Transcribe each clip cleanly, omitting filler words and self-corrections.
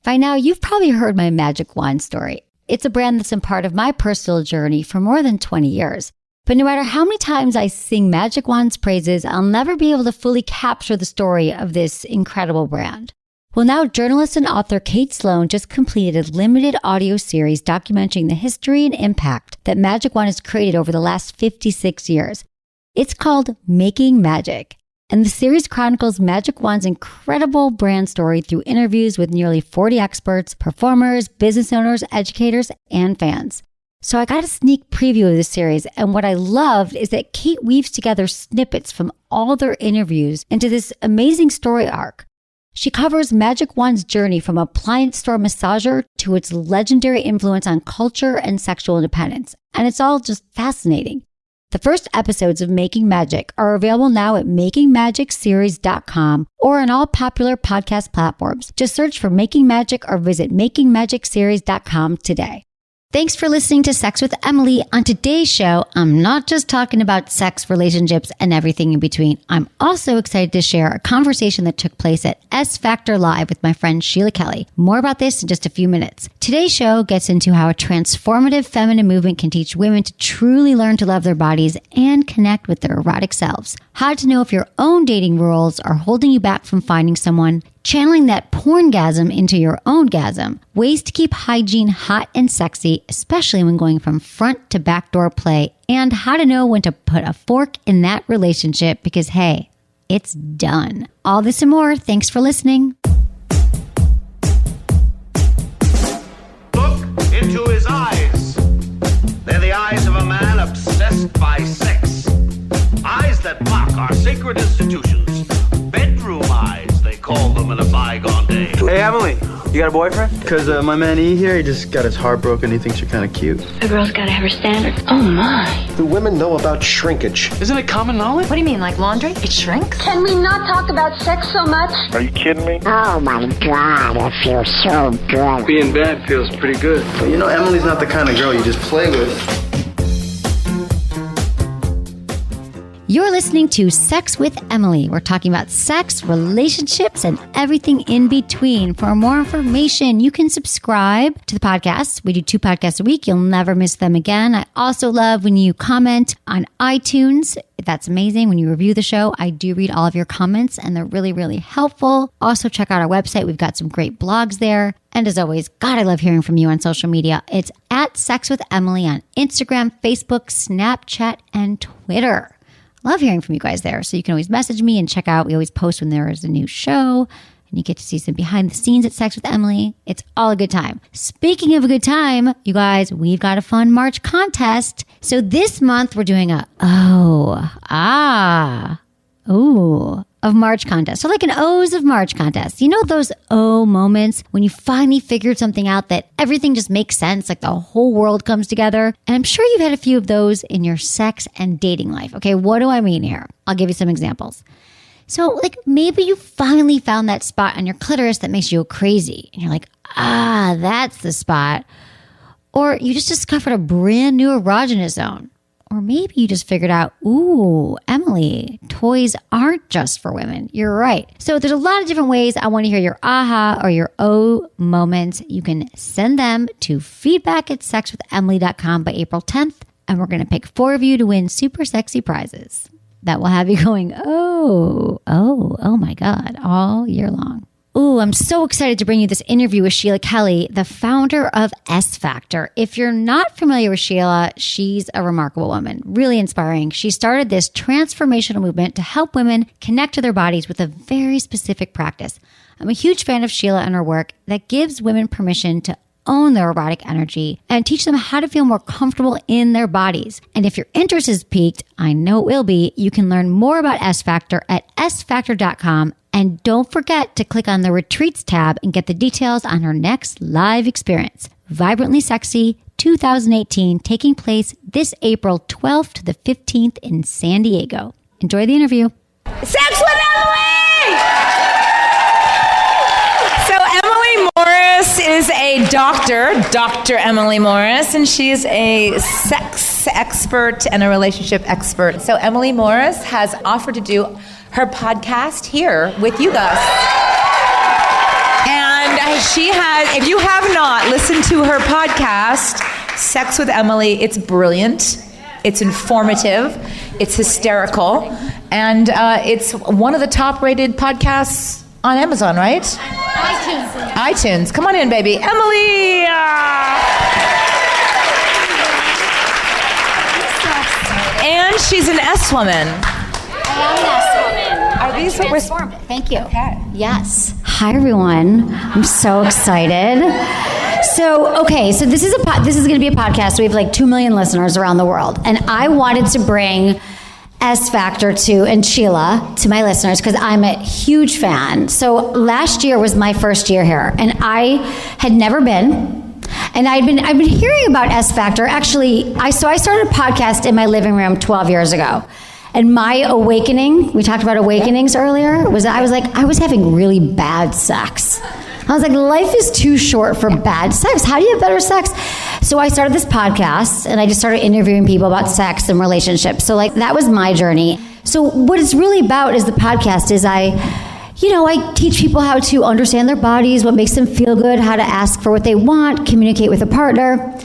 By now, you've probably heard my magic wand story. It's a brand that's been part of my personal journey for more than 20 years. But no matter how many times I sing Magic Wand's praises, I'll never be able to fully capture the story of this incredible brand. Well, now journalist and author Kate Sloan just completed a limited audio series documenting the history and impact that Magic Wand has created over the last 56 years. It's called Making Magic. And the series chronicles Magic Wand's incredible brand story through interviews with nearly 40 experts, performers, business owners, educators, and fans. So I got a sneak preview of this series, and what I loved is that Kate weaves together snippets from all their interviews into this amazing story arc. She covers Magic Wand's journey from appliance store massager to its legendary influence on culture and sexual independence, and it's all just fascinating. The first episodes of Making Magic are available now at makingmagicseries.com or on all popular podcast platforms. Just search for Making Magic or visit makingmagicseries.com today. Thanks for listening to Sex with Emily. On today's show, I'm not just talking about sex, relationships, and everything in between. I'm also excited to share a conversation that took place at S Factor Live with my friend Sheila Kelley. More about this in just a few minutes. Today's show gets into how a transformative feminine movement can teach women to truly learn to love their bodies and connect with their erotic selves. How to know if your own dating rules are holding you back from finding someone, channeling that porngasm into your owngasm, ways to keep hygiene hot and sexy, especially when going from front to backdoor play, and how to know when to put a fork in that relationship because, hey, it's done. All this and more. Thanks for listening. Look into his eyes. They're the eyes of a man obsessed by sex. Eyes that mock our sacred institutions. Bedroom eyes, they call them in a bygone day. Hey, Emily, you got a boyfriend? Because my man E here, he just got his heart broken. He thinks you're kind of cute. A girl's got to have her standards. Oh, my. Do women know about shrinkage? Isn't it common knowledge? What do you mean, like laundry? It shrinks? Can we not talk about sex so much? Are you kidding me? Oh my God, it feels so good. Being bad feels pretty good. But you know, Emily's not the kind of girl you just play with. You're listening to Sex with Emily. We're talking about sex, relationships, and everything in between. For more information, you can subscribe to the podcast. We do 2 podcasts a week. You'll never miss them again. I also love when you comment on iTunes. That's amazing. When you review the show, I do read all of your comments, and they're really, really helpful. Also, check out our website. We've got some great blogs there. And as always, God, I love hearing from you on social media. It's at Sex with Emily on Instagram, Facebook, Snapchat, and Twitter. Love hearing from you guys there. So you can always message me and check out. We always post when there is a new show and you get to see some behind the scenes at Sex with Emily. It's all a good time. Speaking of a good time, you guys, we've got a fun March contest. So this month we're doing a of March contest. So like an O's of March contest. You know those moments when you finally figured something out that everything just makes sense, like the whole world comes together? And I'm sure you've had a few of those in your sex and dating life. Okay, what do I mean here? I'll give you some examples. So like maybe you finally found that spot on your clitoris that makes you go crazy. And you're like, that's the spot. Or you just discovered a brand new erogenous zone. Or maybe you just figured out, Emily, toys aren't just for women. You're right. So there's a lot of different ways. I want to hear your aha or your moments. You can send them to feedback@sexwithemily.com by April 10th. And we're going to pick 4 of you to win super sexy prizes that will have you going, oh my God, all year long. I'm so excited to bring you this interview with Sheila Kelley, the founder of S Factor. If you're not familiar with Sheila, she's a remarkable woman, really inspiring. She started this transformational movement to help women connect to their bodies with a very specific practice. I'm a huge fan of Sheila and her work that gives women permission to own their erotic energy and teach them how to feel more comfortable in their bodies. And if your interest is piqued, I know it will be, you can learn more about S Factor at sfactor.com. And don't forget to click on the Retreats tab and get the details on her next live experience, Vibrantly Sexy 2018, taking place this April 12th to the 15th in San Diego. Enjoy the interview. Sex with Emily! So Emily Morse is a doctor, Dr. Emily Morse, and she's a sex expert and a relationship expert. So Emily Morse has offered to do her podcast here with you guys. And she has, if you have not listened to her podcast, Sex with Emily, it's brilliant. It's informative. It's hysterical. And it's one of the top-rated podcasts on Amazon, right? iTunes. Come on in, baby. Emily! And she's an S-woman. I am an S-woman. Are these what we're... Transformative. Thank you. Okay. Yes. Hi, everyone. I'm so excited. So this is going to be a podcast. We have like 2 million listeners around the world. And I wanted to bring S Factor and Sheila to my listeners because I'm a huge fan. So last year was my first year here, and I had never been. And I've been hearing about S Factor. Actually, I started a podcast in my living room 12 years ago. And my awakening, we talked about awakenings earlier, was I was having really bad sex. I was like, life is too short for bad sex. How do you have better sex? So I started this podcast, and I just started interviewing people about sex and relationships. So that was my journey. So what it's really about is the podcast is I teach people how to understand their bodies, what makes them feel good, how to ask for what they want, communicate with a partner.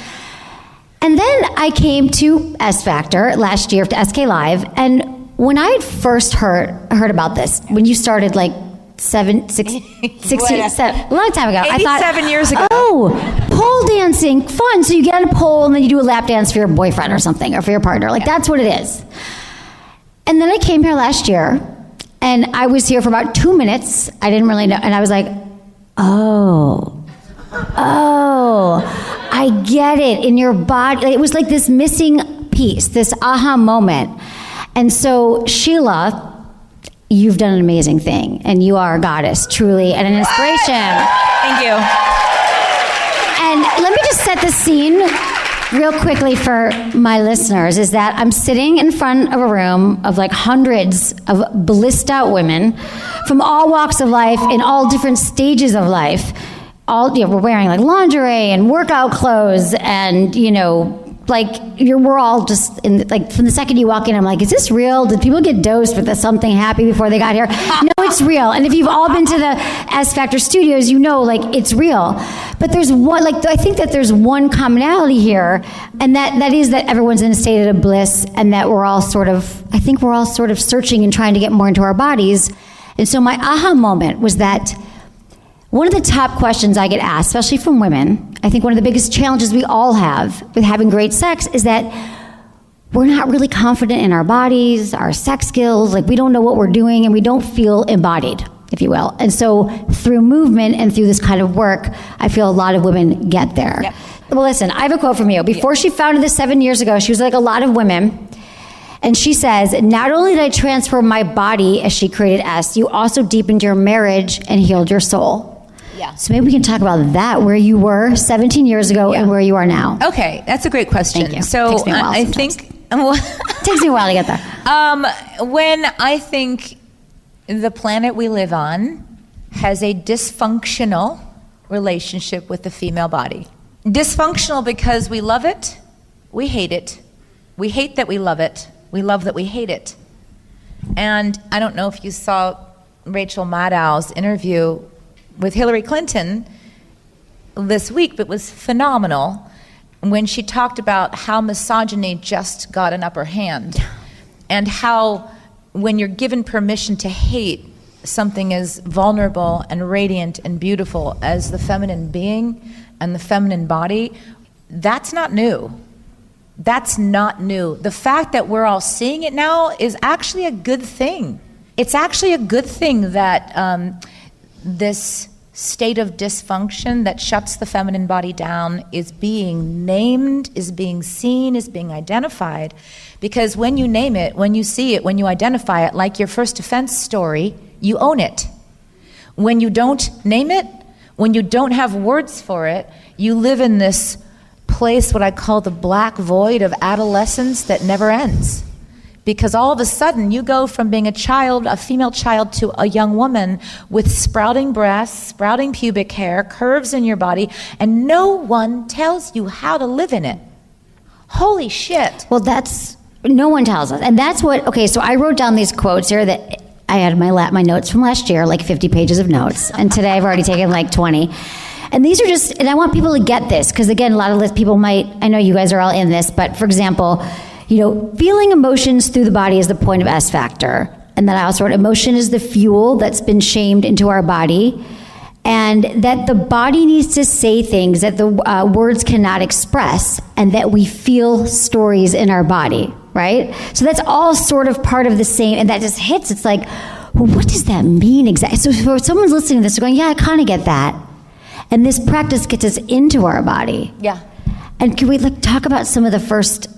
And then I came to S Factor last year to SK Live, and when I had first heard about this, when you started 16, 17, a long time ago. 87 years ago. Oh, pole dancing, fun. So you get on a pole and then you do a lap dance for your boyfriend or something, or for your partner. That's what it is. And then I came here last year, and I was here for about 2 minutes. I didn't really know, and I was like, oh, I get it in your body. It was like this missing piece, this aha moment. And so, Sheila, you've done an amazing thing, and you are a goddess, truly, and an inspiration. Thank you. And let me just set the scene real quickly for my listeners, is that I'm sitting in front of a room of hundreds of blissed out women from all walks of life, in all different stages of life. We're wearing lingerie and workout clothes, and we're all just in from the second you walk in, I'm like, is this real? Did people get dosed with something happy before they got here? No, it's real. And if you've all been to the S Factor studios, it's real. But there's one, I think that there's one commonality here, and that is that everyone's in a state of bliss, and that we're all sort of searching and trying to get more into our bodies. And so my aha moment was that one of the top questions I get asked, especially from women, I think one of the biggest challenges we all have with having great sex is that we're not really confident in our bodies, our sex skills, we don't know what we're doing, and we don't feel embodied, if you will. And so through movement and through this kind of work, I feel a lot of women get there. Yep. Well, listen, I have a quote from you. Before she founded this 7 years ago, she was like a lot of women. And she says, not only did I transform my body as she created S, you also deepened your marriage and healed your soul. Yeah. So maybe we can talk about that, where you were 17 years ago and where you are now. Okay, that's a great question. Thank you. So Takes me a while I sometimes. think... Takes me a while to get there. When I think the planet we live on has a dysfunctional relationship with the female body. Dysfunctional because we love it, we hate it. We hate that we love it. We love that we hate it. And I don't know if you saw Rachel Maddow's interview with Hillary Clinton this week, but it was phenomenal when she talked about how misogyny just got an upper hand, and how when you're given permission to hate something as vulnerable and radiant and beautiful as the feminine being and the feminine body, that's not new. That's not new. The fact that we're all seeing it now is actually a good thing. It's actually a good thing that this state of dysfunction that shuts the feminine body down is being named, is being seen, is being identified. Because when you name it, when you see it, when you identify it, like your first offense story, you own it. When you don't name it, when you don't have words for it, you live in this place, what I call the black void of adolescence that never ends. Because all of a sudden you go from being a child, a female child, to a young woman with sprouting breasts, sprouting pubic hair, curves in your body, and no one tells you how to live in it. Holy shit. Well, no one tells us. And that's what, okay, so I wrote down these quotes here that I had my notes from last year, like 50 pages of notes. And today I've already taken like 20. And these are just, and I want people to get this, because again, a lot of people might, I know you guys are all in this, but for example, feeling emotions through the body is the point of S factor. And then I also wrote, emotion is the fuel that's been shamed into our body. And that the body needs to say things that the words cannot express, and that we feel stories in our body, right? So that's all sort of part of the same, and that just hits. It's like, well, what does that mean exactly? So for someone's listening to this, they're going, yeah, I kind of get that. And this practice gets us into our body. Yeah. And can we talk about some of the first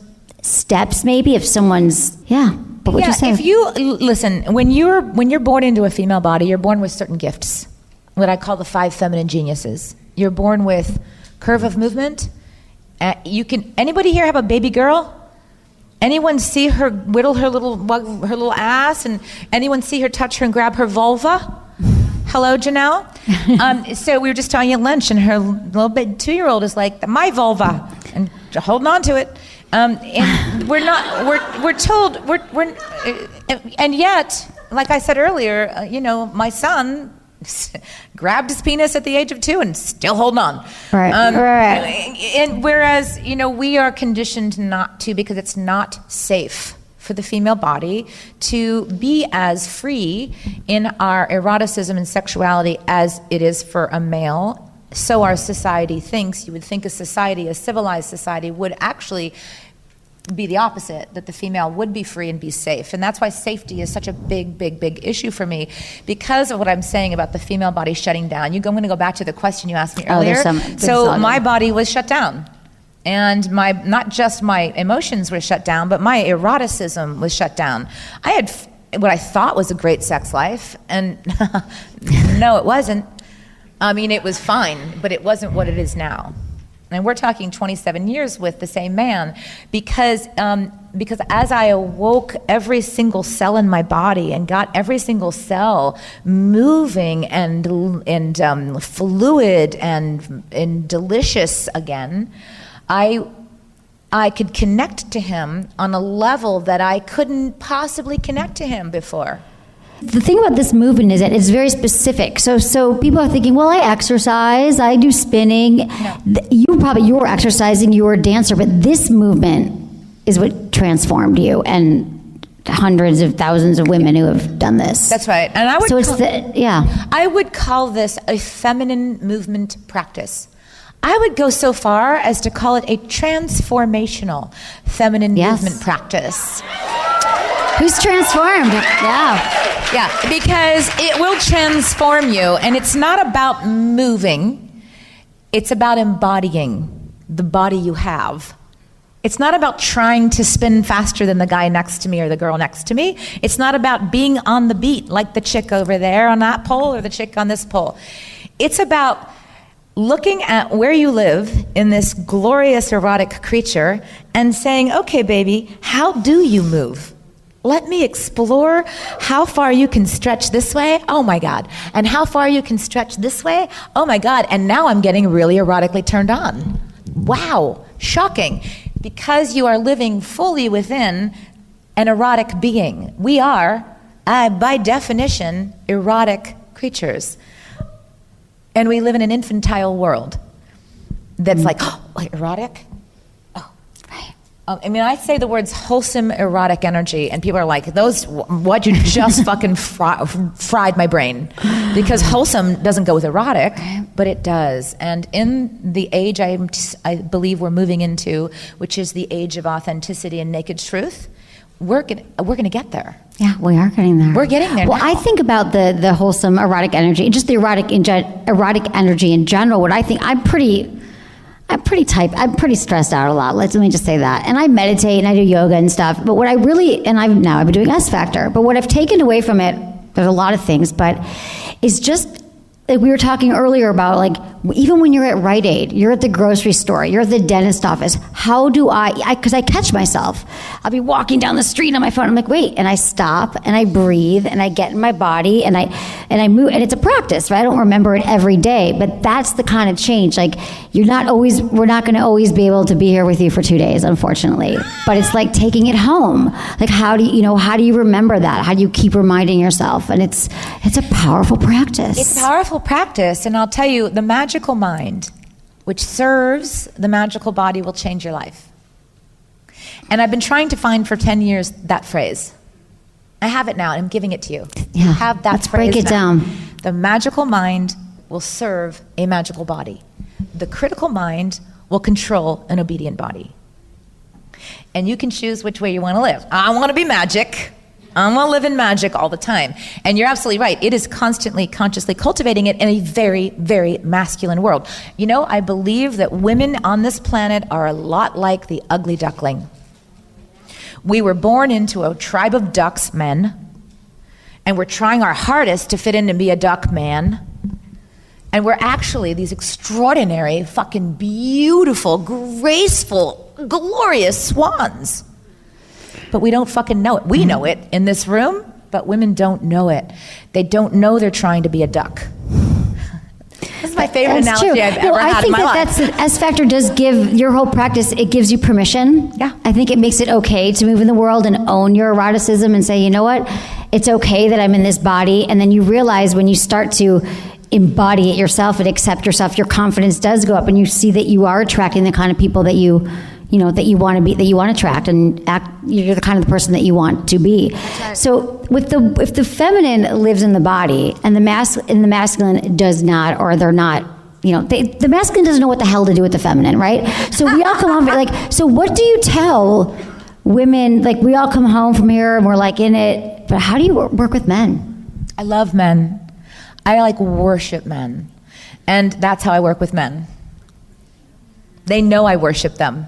steps, maybe, if someone's, what would you say? If you, listen, when you're born into a female body, you're born with certain gifts. What I call the 5 feminine geniuses. You're born with curve of movement. Anybody here have a baby girl? Anyone see her whittle her little ass? And anyone see her touch her and grab her vulva? Hello, Janelle. So we were just talking at lunch, and her little 2-year-old is like, my vulva, and holding on to it. And we're told, and yet, like I said earlier, my son grabbed his penis at the age of 2 and still holding on. Right. And whereas, we are conditioned not to, because it's not safe for the female body to be as free in our eroticism and sexuality as it is for a male. So our society thinks. You would think a civilized society would actually be the opposite, that the female would be free and be safe. And that's why safety is such a big issue for me, because of what I'm saying about the female body shutting down. I'm going to go back to the question you asked me earlier. So my body was shut down. And not just my emotions were shut down, but my eroticism was shut down. I had what I thought was a great sex life, and no, it wasn't. I mean, it was fine, but it wasn't what it is now. And we're talking 27 years with the same man, because as I awoke every single cell in my body and got every single cell moving and fluid and delicious again, I could connect to him on a level that I couldn't possibly connect to him before. The thing about this movement is that it's very specific. So people are thinking, well, I exercise, I do spinning. No. You were exercising, you were a dancer, but this movement is what transformed you, and hundreds of thousands of women who have done this. That's right. And I would call this a feminine movement practice. I would go so far as to call it a transformational feminine movement practice. Who's transformed? Yeah, because it will transform you, and it's not about moving, it's about embodying the body you have. It's not about trying to spin faster than the guy next to me or the girl next to me. It's not about being on the beat like the chick over there on that pole or the chick on this pole. It's about looking at where you live in this glorious erotic creature and saying, okay, baby, how do you move? Let me explore how far you can stretch this way. Oh my God. And how far you can stretch this way. Oh my God. And now I'm getting really erotically turned on. Wow. Shocking. Because you are living fully within an erotic being. We are, by definition, erotic creatures. And we live in an infantile world that's like, erotic? I say the words wholesome erotic energy, and people are like, what you just fucking fried my brain. Because wholesome doesn't go with erotic, but it does. And in the age I believe we're moving into, which is the age of authenticity and naked truth, we're gonna get there. Yeah, we are getting there. We're getting there. Well, now. I think about the wholesome erotic energy, just the erotic energy in general. What I think, I'm pretty stressed out a lot. Let me just say that. And I meditate and I do yoga and stuff. But what I really, and I've been doing S Factor. But what I've taken away from it, there's a lot of things, but is just like we were talking earlier about, like, even when you're at Rite Aid, you're at the grocery store, you're at the dentist office, how do because I catch myself. I'll be walking down the street on my phone, I'm like, wait, and I stop, and I breathe, and I get in my body, and I move, and it's a practice, right? I don't remember it every day, but that's the kind of change. Like, we're not going to always be able to be here with you for 2 days, unfortunately, but it's like taking it home. Like, how do you remember that? How do you keep reminding yourself? And it's a powerful practice. It's powerful practice, and I'll tell you, the magical mind, which serves the magical body, will change your life. And I've been trying to find for 10 years that phrase. I have it now, and I'm giving it to you. Yeah. You have that Let's phrase break it now. down. The magical mind will serve a magical body. The critical mind will control an obedient body. And you can choose which way you want to live. I want to be magic. I want to live in magic all the time. And you're absolutely right. It is constantly, consciously cultivating it in a very, very masculine world. You know, I believe that women on this planet are a lot like the ugly duckling. We were born into a tribe of ducks, men, and we're trying our hardest to fit in and be a duck man. And we're actually these extraordinary, fucking beautiful, graceful, glorious swans. But we don't fucking know it. We know it in this room, but women don't know it. They don't know they're trying to be a duck. This is my favorite analogy I've ever had in my life. I think that S factor does give your whole practice, it gives you permission. Yeah. I think it makes it okay to move in the world and own your eroticism and say, you know what, it's okay that I'm in this body. And then you realize when you start to embody it yourself and accept yourself, your confidence does go up, and you see that you are attracting the kind of people that you want to be, that you want to attract, and you're the kind of the person that you want to be. Right. So if the feminine lives in the body and the masculine does not, or they're not, the masculine doesn't know what the hell to do with the feminine, right? So we all come home, like, so what do you tell women? Like, we all come home from here and we're like in it, but how do you work with men? I love men. I worship men. And that's how I work with men. They know I worship them.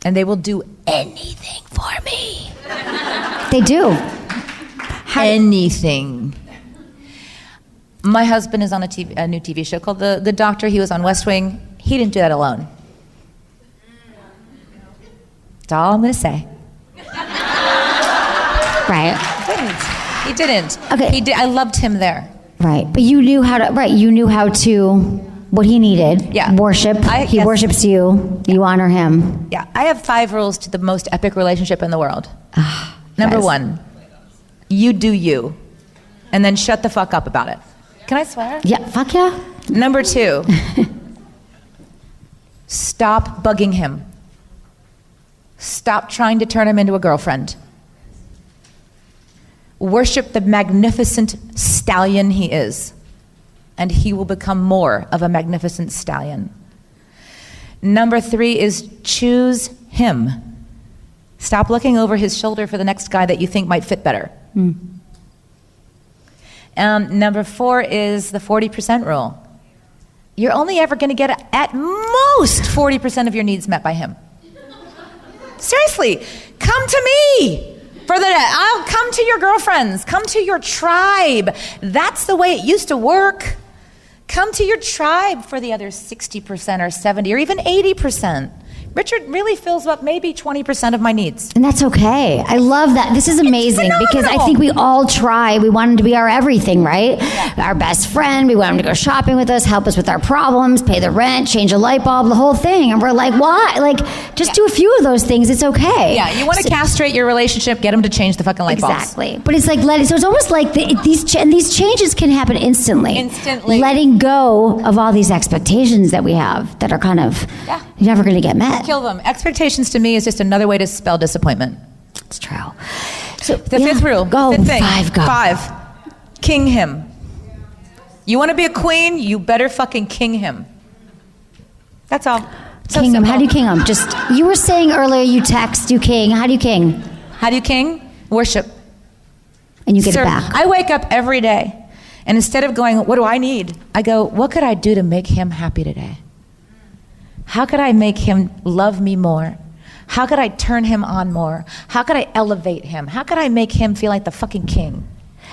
And they will do anything for me. They do. Anything. My husband is on a new TV show called The Doctor. He was on West Wing. He didn't do that alone. That's all I'm going to say. Right. He didn't. Okay. He did. I loved him there. Right. But you knew how to, what he needed. Yeah. Worship. He worships you. You honor him. Yeah. I have 5 rules to the most epic relationship in the world. Number 1, you do you. And then shut the fuck up about it. Can I swear? Yeah. Fuck yeah. Number 2, stop bugging him. Stop trying to turn him into a girlfriend. Worship the magnificent stallion he is, and he will become more of a magnificent stallion. Number 3 is choose him. Stop looking over his shoulder for the next guy that you think might fit better. And number 4 is the 40% rule. You're only ever going to get at most 40% of your needs met by him. Seriously, come to me. I'll come to your girlfriends. Come to your tribe. That's the way it used to work. Come to your tribe for the other 60% or 70 or even 80%. Richard really fills up maybe 20% of my needs. And that's okay. I love that. This is amazing because I think we all try. We want him to be our everything, right? Yeah. Our best friend. We want him to go shopping with us, help us with our problems, pay the rent, change a light bulb, the whole thing. And we're like, why? Like, just do a few of those things. It's okay. Yeah, you want to castrate your relationship, get him to change the fucking light bulbs. Exactly. But it's like so it's almost like these changes can happen instantly. Instantly. Letting go of all these expectations that we have that are kind of never going to get met. Kill them. Expectations to me is just another way to spell disappointment. It's true. So the 5th rule. Go. 5th thing. 5. Go. 5. King him. You want to be a queen? You better fucking king him. That's all. So king him. simple. How do you king him? Just, you were saying earlier you text, you king. How do you king? How do you king? Worship. And you get it back. I wake up every day, and instead of going, what do I need? I go, what could I do to make him happy today? How could I make him love me more? How could I turn him on more? How could I elevate him? How could I make him feel like the fucking king?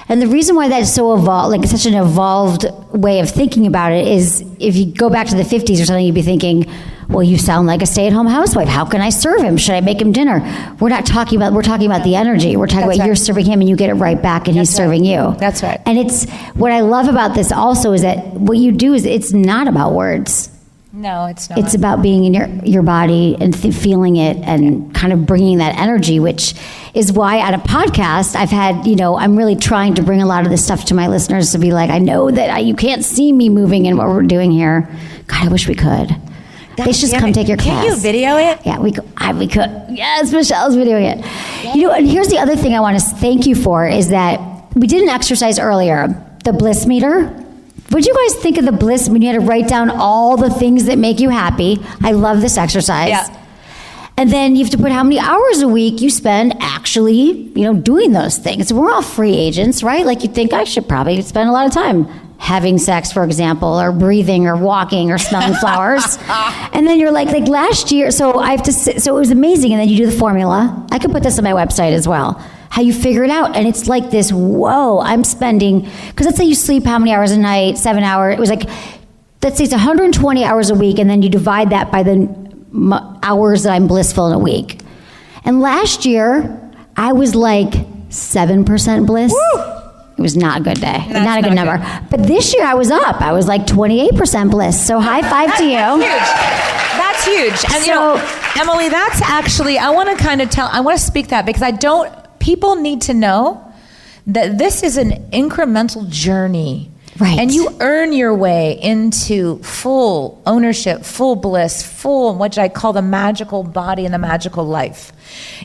And the reason why that's so evolved, like such an evolved way of thinking about it, is if you go back to the 50s or something, you'd be thinking, well, you sound like a stay-at-home housewife. How can I serve him? Should I make him dinner? We're talking about the energy. We're talking about you're serving him and you get it right back and he's serving you. That's right. And it's, what I love about this also is that what you do is it's not about words. No, it's not. It's about being in your body and feeling it and kind of bringing that energy, which is why on a podcast I've had, I'm really trying to bring a lot of this stuff to my listeners to be like, I know that you can't see me moving in what we're doing here. God, I wish we could. They should just come take your class. Can't you video it? Yeah, we could. Yes, Michelle's videoing it. And here's the other thing I want to thank you for is that we did an exercise earlier, the Bliss meter. What did you guys think of the Bliss meter? You had to write down all the things that make you happy. I love this exercise. Yeah. And then you have to put how many hours a week you spend actually, doing those things. We're all free agents, right? Like you think I should probably spend a lot of time having sex, for example, or breathing or walking or smelling flowers. And then you're like last year, so it was amazing. And then you do the formula. I could put this on my website as well. How you figure it out. And it's like this, whoa, I'm spending, because let's say you sleep how many hours a night, 7 hours. It was like, let's say it's 120 hours a week, and then you divide that by the hours that I'm blissful in a week. And last year, I was like 7% bliss. Woo! It was not a good day. Not a good number. But this year I was up. I was like 28% bliss. So high five to you. That's huge. And Emily, that's actually, I want to speak that because people need to know that this is an incremental journey. Right. And you earn your way into full ownership, full bliss, full what I call the magical body and the magical life.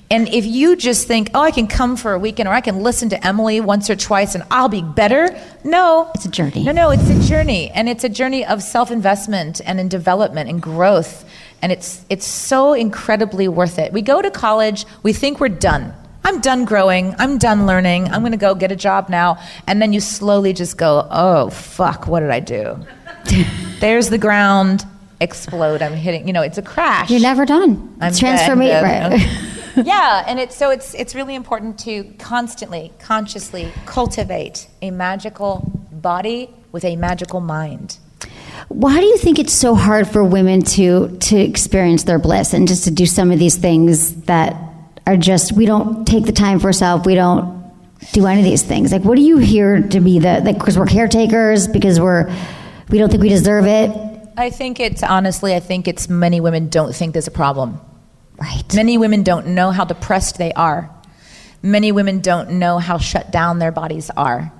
And if you just think, I can come for a weekend or I can listen to Emily once or twice and I'll be better. No. It's a journey. No, it's a journey. And it's a journey of self-investment and in development and growth. And it's so incredibly worth it. We go to college, we think we're done. I'm done growing. I'm done learning. I'm going to go get a job now. And then you slowly just go, oh, fuck, what did I do? There's the ground, explode. I'm hitting, it's a crash. You're never done. It's transformative. Right? Yeah, and it's really important to constantly, consciously cultivate a magical body with a magical mind. Why do you think it's so hard for women to experience their bliss and just to do some of these things that are just, we don't take the time for ourselves, we don't do any of these things? Like, what do you hear to be because we're caretakers, because we don't think we deserve it? I think it's many women don't think there's a problem. Right. Many women don't know how depressed they are. Many women don't know how shut down their bodies are.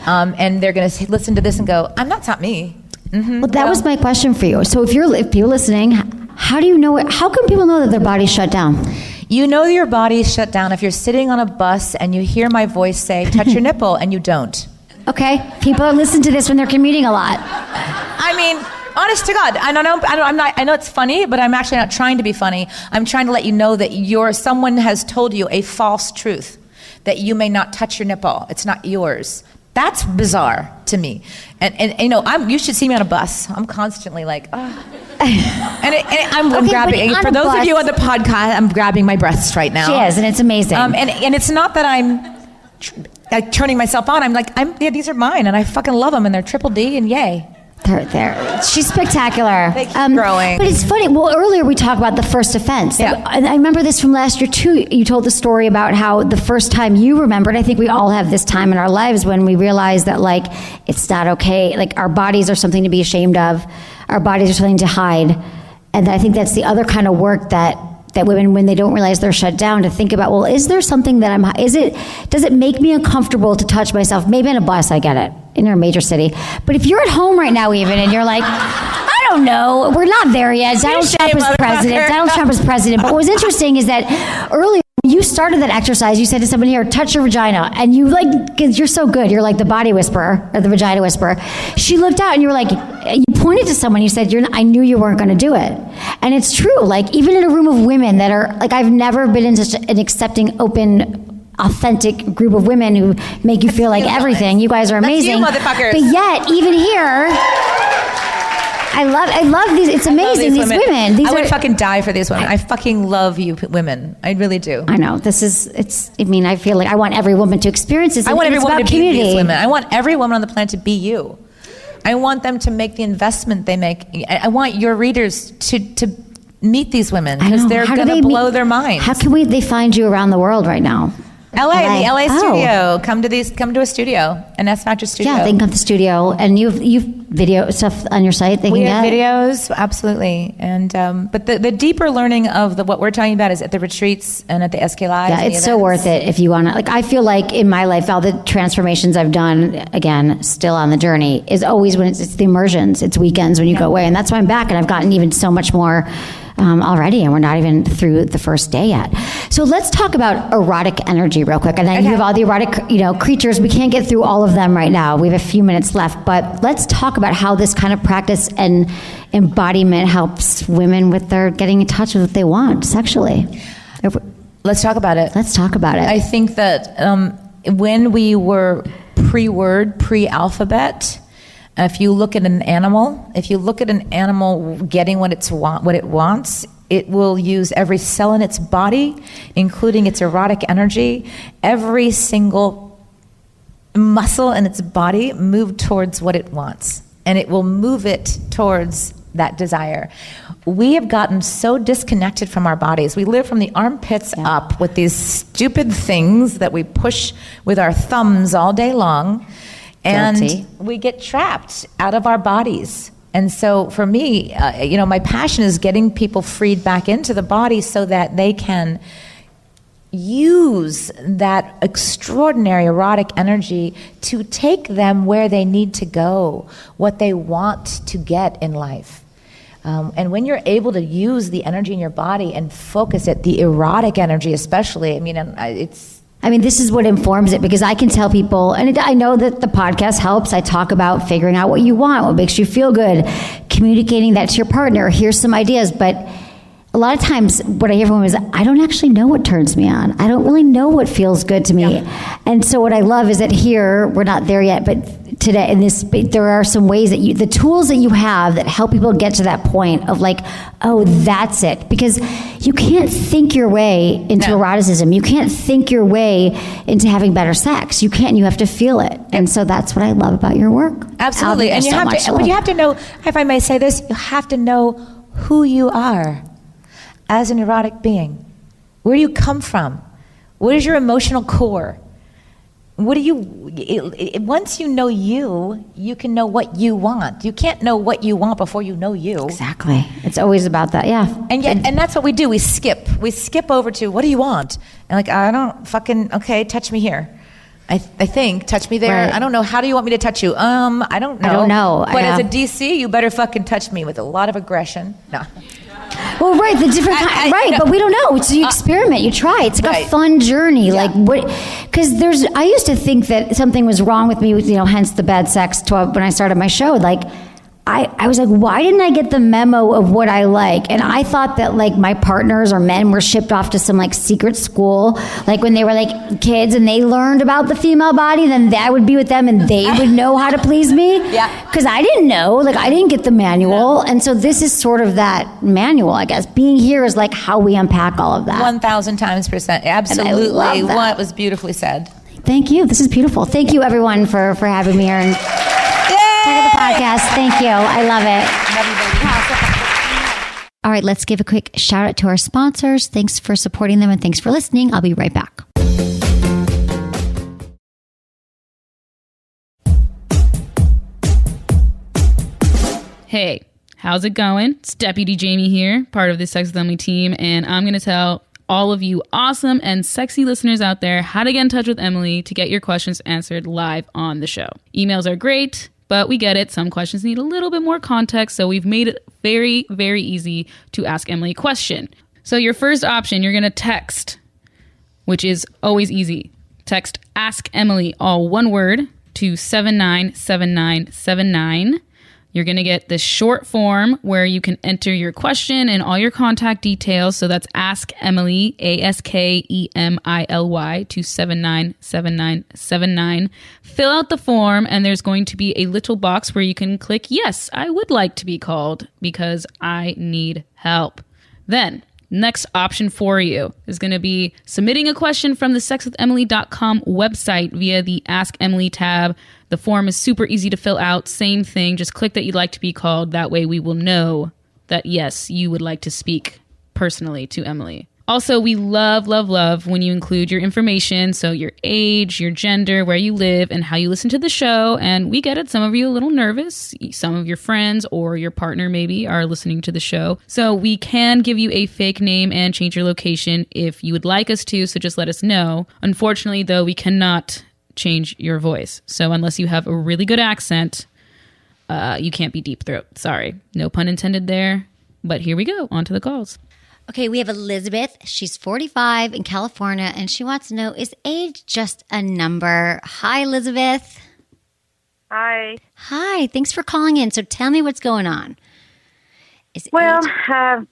And they're going to listen to this and go, it's not me. Mm-hmm. Well, that was my question for you. So if you're listening, how do you know it? How can people know that their body's shut down? You know your body's shut down if you're sitting on a bus and you hear my voice say, touch your nipple, and you don't. Okay. People listen to this when they're commuting a lot. I mean, honest to God, I know it's funny, but I'm actually not trying to be funny. I'm trying to let you know that someone has told you a false truth, that you may not touch your nipple. It's not yours. That's bizarre to me. And you should see me on a bus. I'm constantly like, I'm grabbing, for those of you on the podcast, I'm grabbing my breasts right now. She is, and it's amazing. And it's not that I'm turning myself on. I'm like, these are mine, and I fucking love them, and they're triple D, and yay. They're she's spectacular. They keep growing. But it's funny. Well, earlier we talked about the first offense. Yeah. And I remember this from last year too. You told the story about how the first time you remembered. I think we all have this time in our lives when we realize that it's not okay. Like our bodies are something to be ashamed of. Our bodies are something to hide. And I think that's the other kind of work that women, when they don't realize they're shut down, to think about, well, is there something that does it make me uncomfortable to touch myself? Maybe in a bus, I get it, in a major city. But if you're at home right now even, and you're like, I don't know, we're not there yet. Donald Trump is president. But what was interesting is that earlier, when you started that exercise, you said to someone here, touch your vagina. And you because you're so good, you're like the body whisperer, or the vagina whisperer. She looked out and you were like, you pointed to someone, you said, I knew you weren't going to do it. And it's true, even in a room of women that are, I've never been in such an accepting, open, authentic group of women who make you feel like everything. You guys are amazing. That's you, motherfuckers. But yet, even here, I love these. It's amazing. These women. I would fucking die for these women. I fucking love you women. I really do. I know. I feel like I want every woman to experience this. I want every woman to be community. these women. I want every woman on the planet to be you. I want them to make the investment they make. I want your readers to meet these women because they're going to blow their minds. How can they find you around the world right now? The LA studio. Come to a studio, an S Factor studio. Yeah, they can come to the studio, and you've video stuff on your site. We have videos, absolutely, and but the deeper learning of what we're talking about is at the retreats and at the SK Lives. Yeah, it's so worth it if you want to. Like, I feel like in my life, all the transformations I've done, again, still on the journey, is always when it's the immersions, it's weekends when you go away, and that's why I'm back, and I've gotten even so much more. Already, and we're not even through the first day yet. So let's talk about erotic energy real quick. And then you have all the erotic, creatures. We can't get through all of them right now. We have a few minutes left, but let's talk about how this kind of practice and embodiment helps women with their getting in touch with what they want sexually. Let's talk about it. Let's talk about it. I think that when we were pre-word, pre-alphabet, if you look at an animal getting what it wants, it will use every cell in its body, including its erotic energy, every single muscle in its body move towards what it wants, and it will move it towards that desire. We have gotten so disconnected from our bodies. We live from the armpits up with these stupid things that we push with our thumbs all day long. And we get trapped out of our bodies. And so for me, my passion is getting people freed back into the body so that they can use that extraordinary erotic energy to take them where they need to go, what they want to get in life. And when you're able to use the energy in your body and focus it, the erotic energy especially, this is what informs it, because I can tell people, and I know that the podcast helps. I talk about figuring out what you want, what makes you feel good, communicating that to your partner. Here's some ideas. But a lot of times what I hear from women is, I don't actually know what turns me on. I don't really know what feels good to me. Yeah. And so what I love is that here, we're not there yet, but today in this, there are some ways that the tools that you have that help people get to that point of like, oh, that's it. Because you can't think your way into eroticism. You can't think your way into having better sex. You can't. You have to feel it. And so that's what I love about your work. Absolutely. And you have to know, if I may say this, you have to know who you are as an erotic being. Where do you come from? What is your emotional core? Once you know you can know what you want. You can't know what you want before you know you. Exactly. It's always about that, yeah. And that's what we do. We skip over to, what do you want? And like, I don't touch me here. I think, touch me there. Right. I don't know. How do you want me to touch you? I don't know. But as a DC, you better fucking touch me with a lot of aggression. No. Well, right, the different kind, right, but we don't know. So you experiment, you try. It's like a fun journey. Yeah. Like what? Because I used to think that something was wrong with me, hence the bad sex when I started my show. Like, I was like, why didn't I get the memo of what I like? And I thought that like my partners or men were shipped off to some like secret school, like when they were like kids and they learned about the female body, then that would be with them and they would know how to please me. Yeah. Because I didn't know, like I didn't get the manual. And so this is sort of that manual, I guess. Being here is like how we unpack all of that. 1,000 times %. Absolutely. What was beautifully said. Thank you. This is beautiful. Thank you everyone for having me here. And check out the podcast. Thank you. I love it. All right, let's give a quick shout out to our sponsors. Thanks for supporting them and thanks for listening. I'll be right back. Hey, how's it going? It's Deputy Jamie here, part of the Sex with Emily team, and I'm going to tell all of you awesome and sexy listeners out there how to get in touch with Emily to get your questions answered live on the show. Emails are great, but we get it. Some questions need a little bit more context, so we've made it very, very easy to ask Emily a question. So your first option, you're going to text, which is always easy. Text Ask Emily, all one word, to 797979. You're going to get this short form where you can enter your question and all your contact details. So that's Ask Emily, ASKEMILY, to 797979. Fill out the form, and there's going to be a little box where you can click, yes, I would like to be called because I need help. Then, next option for you is going to be submitting a question from the sexwithemily.com website via the Ask Emily tab. The form is super easy to fill out. Same thing. Just click that you'd like to be called. That way we will know that, yes, you would like to speak personally to Emily. Also, we love, love, love when you include your information. So your age, your gender, where you live, and how you listen to the show. And we get it. Some of you are a little nervous. Some of your friends or your partner maybe are listening to the show. So we can give you a fake name and change your location if you would like us to. So just let us know. Unfortunately, though, we cannot change your voice. So unless you have a really good accent, you can't be deep throat. Sorry. No pun intended there. But here we go. On to the calls. Okay, we have Elizabeth. She's 45 in California, and she wants to know, is age just a number? Hi, Elizabeth. Hi. Hi, thanks for calling in. So tell me what's going on.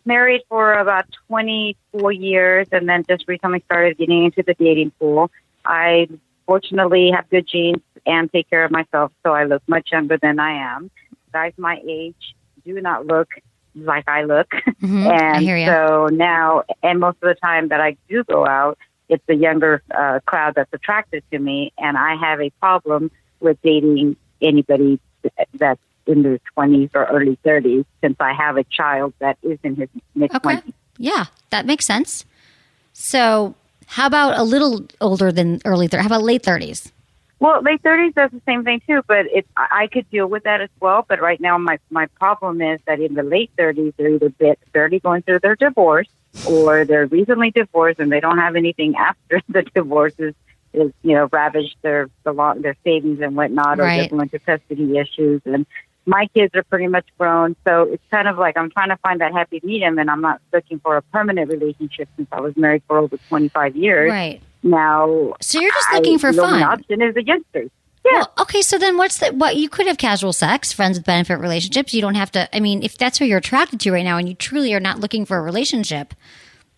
Married for about 24 years and then just recently started getting into the dating pool. I fortunately have good genes and take care of myself, so I look much younger than I am. Guys my age do not look like I look. Mm-hmm. And I hear ya. so now, and most of the time that I do go out, it's the younger crowd that's attracted to me, and I have a problem with dating anybody that's in their 20s or early 30s since I have a child that is in his mid-20s. Okay. Yeah, that makes sense. So how about a little older than early 30s? How about late 30s? Well, late 30s does the same thing too, but I could deal with that as well. But right now, my problem is that in the late 30s, they're either barely going through their divorce or they're recently divorced and they don't have anything after the divorce is ravaged their savings and whatnot, or they're going through custody issues. And my kids are pretty much grown, so it's kind of like I'm trying to find that happy medium, and I'm not looking for a permanent relationship since I was married for over 25 years. Right. Now, so you're just looking for fun. The option is the youngsters. Yeah. Well, okay, so then what you could have casual sex, friends with benefit relationships. You don't have to, I mean, if that's who you're attracted to right now and you truly are not looking for a relationship,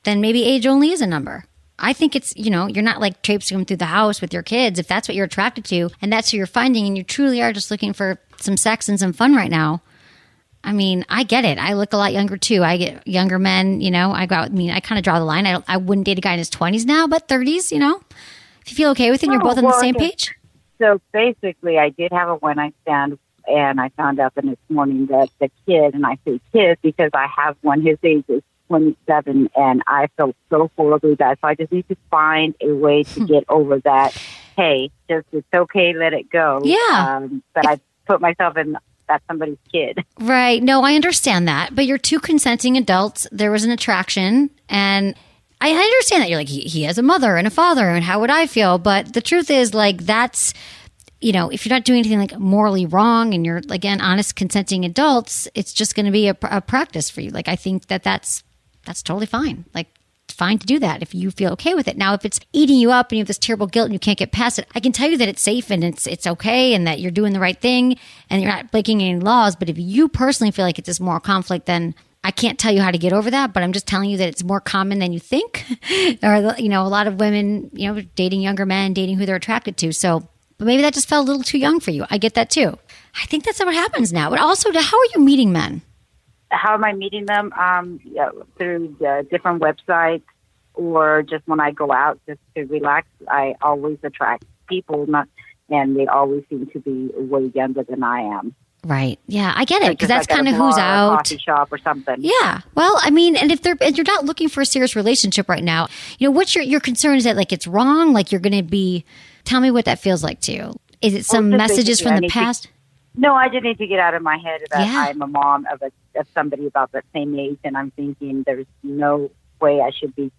then maybe age only is a number. I think it's, you're not like traipsing through the house with your kids. If that's what you're attracted to and that's who you're finding and you truly are just looking for some sex and some fun right now, I mean, I get it. I look a lot younger too. I get younger men, I go out, I kind of draw the line. I wouldn't date a guy in his 20s now, but 30s, if you feel okay with it and you're both on the same page. So basically, I did have a one-night stand, and I found out the next morning that the kid, and I say kid because I have one, his age is 27, and I felt so horribly bad. So I just need to find a way to get over that. Hey, just it's okay, let it go. Yeah. But I put myself in that's somebody's kid. Right. No, I understand that. But you're two consenting adults. There was an attraction, and I understand that you're like, he has a mother and a father, and how would I feel? But the truth is, like, that's, if you're not doing anything like morally wrong and you're, again, honest, consenting adults, it's just going to be a practice for you. Like, I think that's totally fine. Like, it's fine to do that if you feel okay with it. Now, if it's eating you up and you have this terrible guilt and you can't get past it, I can tell you that it's safe and it's okay and that you're doing the right thing and you're not breaking any laws. But if you personally feel like it's this moral conflict, then I can't tell you how to get over that, but I'm just telling you that it's more common than you think. Or, a lot of women, dating younger men, dating who they're attracted to. So, but maybe that just felt a little too young for you. I get that too. I think that's what happens now. But also, how are you meeting men? How am I meeting them? Through different websites or just when I go out just to relax. I always attract people, and they always seem to be way younger than I am. Right. Yeah, I get it because that's like kind of who's out. A coffee shop or something. Yeah. Well, I mean, and if you're not looking for a serious relationship right now, what's your concern? Is that like it's wrong? Like you're going to be? Tell me what that feels like to you. Is it some messages from the past? No, I just need to get out of my head that I'm a mom of somebody about the same age, and I'm thinking there's no way I should be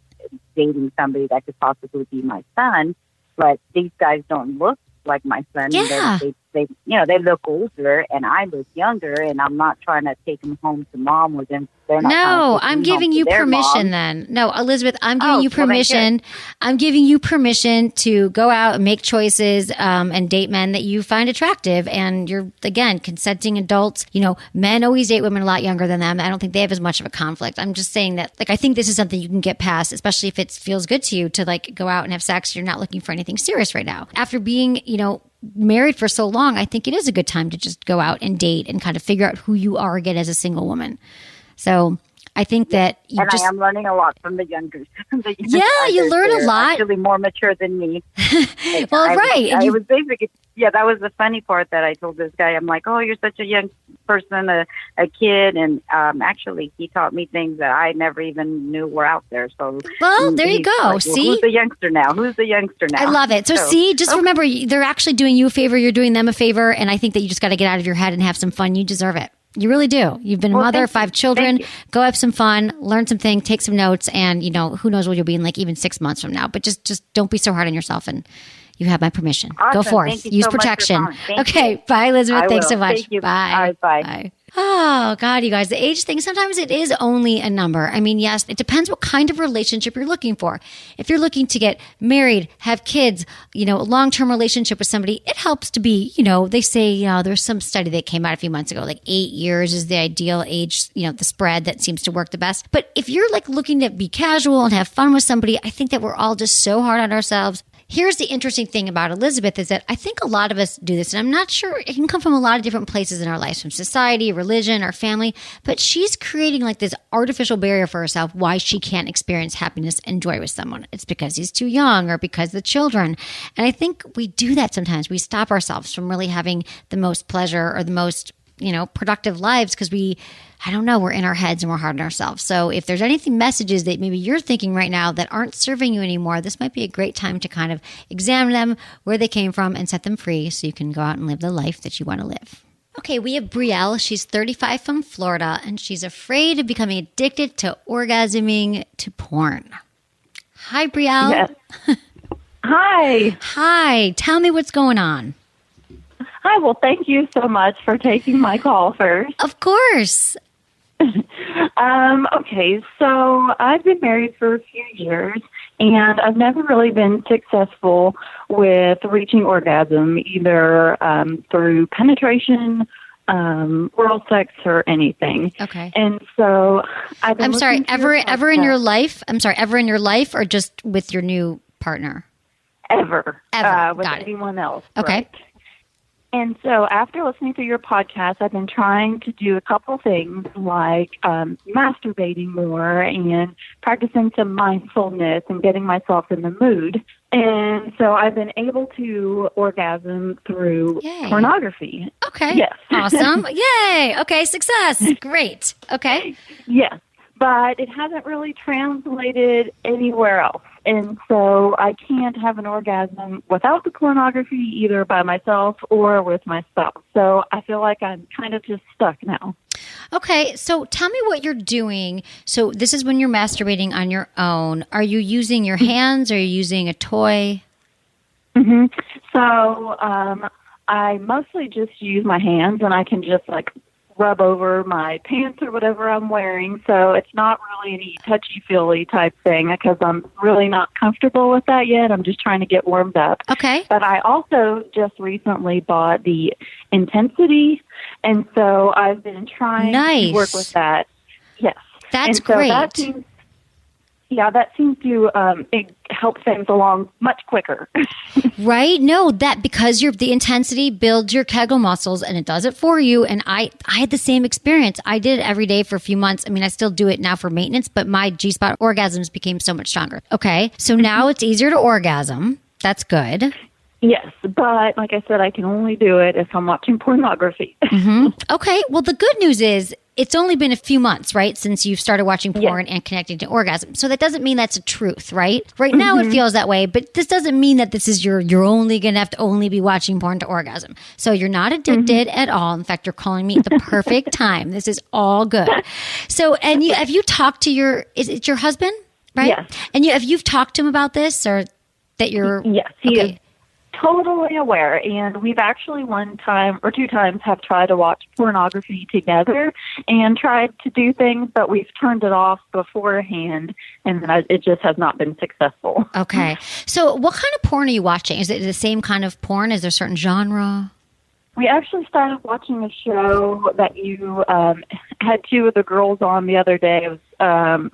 dating somebody that could possibly be my son. But these guys don't look like my son. Yeah. they, they look older and I look younger, and I'm not trying to take them home to mom with them. No, I'm giving you permission then. No, Elizabeth, I'm giving you permission. I'm giving you permission to go out and make choices and date men that you find attractive. And you're, again, consenting adults. Men always date women a lot younger than them. I don't think they have as much of a conflict. I'm just saying that, I think this is something you can get past, especially if it feels good to you to, go out and have sex. You're not looking for anything serious right now. After being, married for so long, I think it is a good time to just go out and date and kind of figure out who you are again as a single woman. So I think that I am learning a lot from the younger. You learn a lot. Actually, more mature than me. Well, right. I was basically, that was the funny part that I told this guy. I'm like, oh, you're such a young person, a kid, and actually, he taught me things that I never even knew were out there. So, there you go. Like, see, who's the youngster now? I love it. So see, just remember, they're actually doing you a favor. You're doing them a favor, and I think that you just got to get out of your head and have some fun. You deserve it. You really do. You've been a mother of 5 children. Go have some fun, learn some things, take some notes, and who knows what you'll be in even 6 months from now. But just don't be so hard on yourself, and you have my permission. Awesome. Go forth. Use protection. Okay. You. Bye, Elizabeth. Thanks so much. Thank you. Bye. Bye. Oh, God, you guys, the age thing, sometimes it is only a number. I mean, yes, it depends what kind of relationship you're looking for. If you're looking to get married, have kids, a long-term relationship with somebody, it helps to be, they say, there's some study that came out a few months ago, 8 years is the ideal age, the spread that seems to work the best. But if you're looking to be casual and have fun with somebody, I think that we're all just so hard on ourselves. Here's the interesting thing about Elizabeth is that I think a lot of us do this, and I'm not sure, it can come from a lot of different places in our lives, from society, religion, our family, but she's creating this artificial barrier for herself why she can't experience happiness and joy with someone. It's because he's too young or because the children. And I think we do that sometimes. We stop ourselves from really having the most pleasure or the most, productive lives because we're in our heads and we're hard on ourselves. So if there's anything messages that maybe you're thinking right now that aren't serving you anymore, this might be a great time to kind of examine them, where they came from, and set them free so you can go out and live the life that you want to live. Okay, we have Brielle. She's 35 from Florida, and she's afraid of becoming addicted to orgasming to porn. Hi, Brielle. Yes. Hi. Hi. Tell me what's going on. Hi. Well, thank you so much for taking my call first. Of course. Okay, so I've been married for a few years, and I've never really been successful with reaching orgasm, either through penetration, oral sex, or anything. Okay. And so I'm sorry, ever in your life? I'm sorry, ever in your life, or just with your new partner? Ever. With Got it. anyone else. Okay. Right? And so after listening to your podcast, I've been trying to do a couple things like masturbating more and practicing some mindfulness and getting myself in the mood. And so I've been able to orgasm through pornography. Okay. Yes. Awesome. Yay. Okay. Success. Great. Okay. Yes. But it hasn't really translated anywhere else. And so I can't have an orgasm without the pornography, either by myself or with my spouse. So I feel like I'm kind of just stuck now. Okay. So tell me what you're doing. So this is when you're masturbating on your own. Are you using your hands? Or are you using a toy? Mm-hmm. So I mostly just use my hands, and I can just rub over my pants or whatever I'm wearing. So it's not really any touchy-feely type thing because I'm really not comfortable with that yet. I'm just trying to get warmed up. Okay. But I also just recently bought the Intensity, and so I've been trying to work with that. Yes. That's and so great. That seems to help things along much quicker. Right? No, that because the Intensity builds your Kegel muscles and it does it for you. And I had the same experience. I did it every day for a few months. I mean, I still do it now for maintenance, but my G-spot orgasms became so much stronger. Okay. So now it's easier to orgasm. That's good. Yes, but like I said, I can only do it if I'm watching pornography. Mm-hmm. Okay. Well, the good news is it's only been a few months, right, since you've started watching porn and connecting to orgasm. So that doesn't mean that's a truth, right? Right now it feels that way, but this doesn't mean that this is you're only going to have to only be watching porn to orgasm. So you're not addicted at all. In fact, you're calling me at the perfect time. This is all good. So, and have you talked to is it your husband, right? Yes. And you've talked to him about this, or that you're... Yes, he is totally aware. And we've actually one time or two times have tried to watch pornography together and tried to do things, but we've turned it off beforehand, and it just has not been successful. Okay. So what kind of porn are you watching? Is it the same kind of porn? Is there a certain genre? We actually started watching a show that you had two of the girls on the other day. It was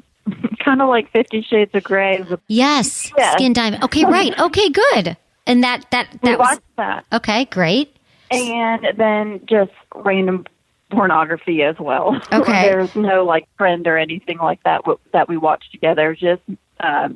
kind of like 50 Shades of Grey. Yes. Skin Diamond. Okay, right. Okay, good. And that we was watched that. Okay, great. And then just random pornography as well. Okay. There's no like trend or anything like that that we watch together. Just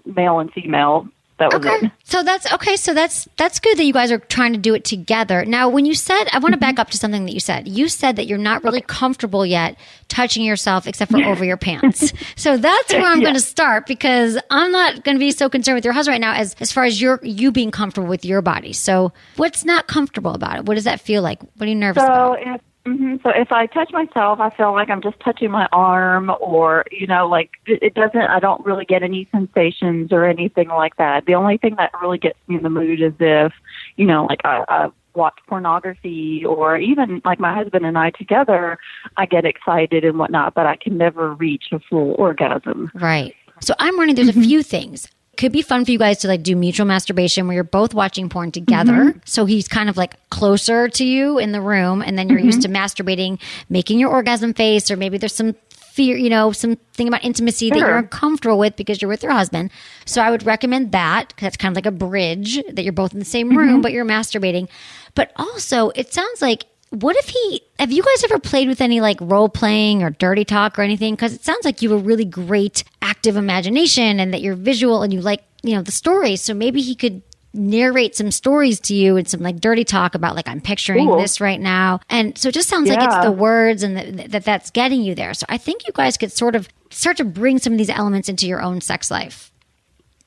male and female. That was it. So that's okay. So that's good that you guys are trying to do it together. Now, when you said, I want to back up to something that you said. You said that you're not really comfortable yet touching yourself except for over your pants. So that's where I'm going to start, because I'm not going to be so concerned with your husband right now as far as you being comfortable with your body. So what's not comfortable about it? What does that feel like? What are you nervous about? So if I touch myself, I feel like I'm just touching my arm, or, like it doesn't, I don't really get any sensations or anything like that. The only thing that really gets me in the mood is if, like I watch pornography, or even like my husband and I together, I get excited and whatnot, but I can never reach a full orgasm. Right. So I'm learning there's a few things. Could be fun for you guys to like do mutual masturbation where you're both watching porn together. So he's kind of like closer to you in the room, and then you're used to masturbating, making your orgasm face, or maybe there's some fear, something about intimacy that you're uncomfortable with because you're with your husband. So I would recommend that, because that's kind of like a bridge that you're both in the same room, but you're masturbating. But also, it sounds like, what if have you guys ever played with any like role playing or dirty talk or anything? Because it sounds like you have a really great active imagination and that you're visual and you like, the stories. So maybe he could narrate some stories to you and some like dirty talk about like, I'm picturing this right now. And so it just sounds like it's the words and that's getting you there. So I think you guys could sort of start to bring some of these elements into your own sex life.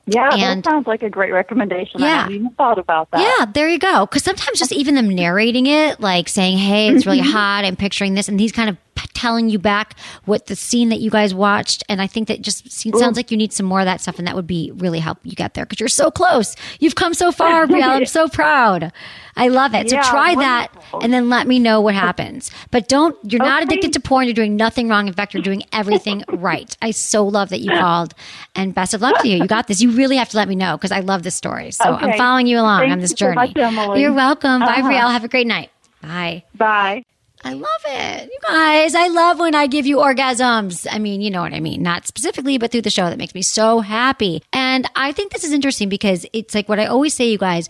Yeah, that sounds like a great recommendation. I hadn't even thought about that. Yeah, there you go. Because sometimes just even them narrating it, like saying, hey, it's really hot, I'm picturing this, and he's kind of telling you back what the scene that you guys watched. And I think that just sounds like you need some more of that stuff, and that would be really help you get there, because you're so close. You've come so far, Brielle. I'm so proud. I love it. So try that and then let me know what happens. But you're not addicted to porn. You're doing nothing wrong. In fact, you're doing everything right. I so love that you called, and best of luck to you. You got this. You really have to let me know, because I love this story. So I'm following you along on this journey. So much, Emily. You're welcome. Bye, Brielle. Have a great night. Bye. Bye. I love it. You guys, I love when I give you orgasms. I mean, you know what I mean. Not specifically, but through the show. That makes me so happy. And I think this is interesting, because it's like what I always say, you guys,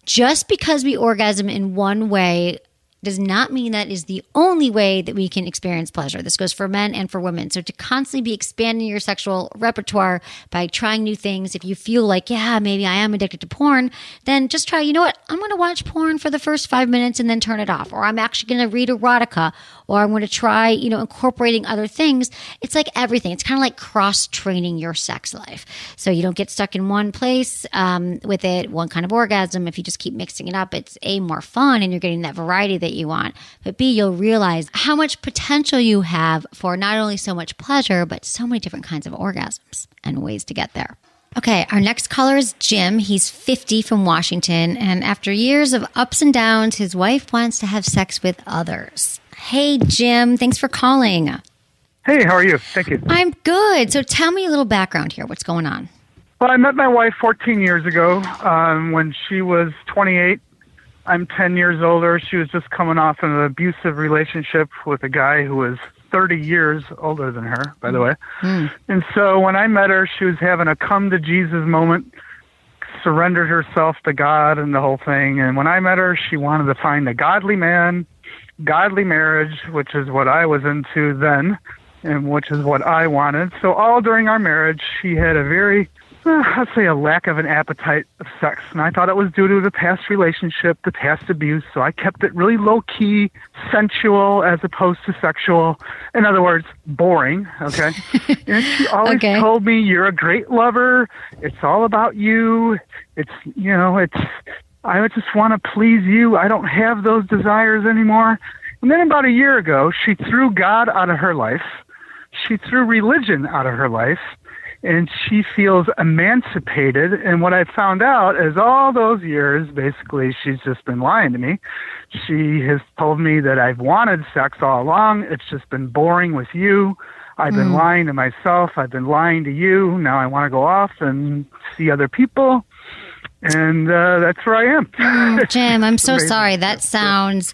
just because we orgasm in one way does not mean that is the only way that we can experience pleasure. This goes for men and for women. So to constantly be expanding your sexual repertoire by trying new things, if you feel like, maybe I am addicted to porn, then just try, you know what, I'm going to watch porn for the first 5 minutes and then turn it off. Or I'm actually going to read erotica, or I'm going to try, incorporating other things. It's like everything. It's kind of like cross-training your sex life. So you don't get stuck in one place with it, one kind of orgasm. If you just keep mixing it up, it's A, more fun, and you're getting that variety that you want. But B, you'll realize how much potential you have for not only so much pleasure, but so many different kinds of orgasms and ways to get there. Okay, our next caller is Jim. He's 50 from Washington. And after years of ups and downs, his wife wants to have sex with others. Hey, Jim, thanks for calling. Hey, how are you? Thank you. I'm good. So tell me a little background here. What's going on? Well, I met my wife 14 years ago when she was 28. I'm 10 years older. She was just coming off an abusive relationship with a guy who was 30 years older than her, by the way. And so when I met her, she was having a come to Jesus moment, surrendered herself to God and the whole thing. And when I met her, she wanted to find a godly man, godly marriage, which is what I was into then, and which is what I wanted. So all during our marriage, she had a very, I'd say, a lack of an appetite of sex. And I thought it was due to the past relationship, the past abuse. So I kept it really low-key, sensual, as opposed to sexual. In other words, boring, okay? And she always told me, you're a great lover. It's all about you. I just want to please you. I don't have those desires anymore. And then about a year ago, she threw God out of her life. She threw religion out of her life. and she feels emancipated. And what I found out is all those years, basically, she's just been lying to me. She has told me that I've wanted sex all along. It's just been boring with you. I've been lying to myself. I've been lying to you. Now I want to go off and see other people. And that's where I am. Jim, I'm so sorry. That sounds...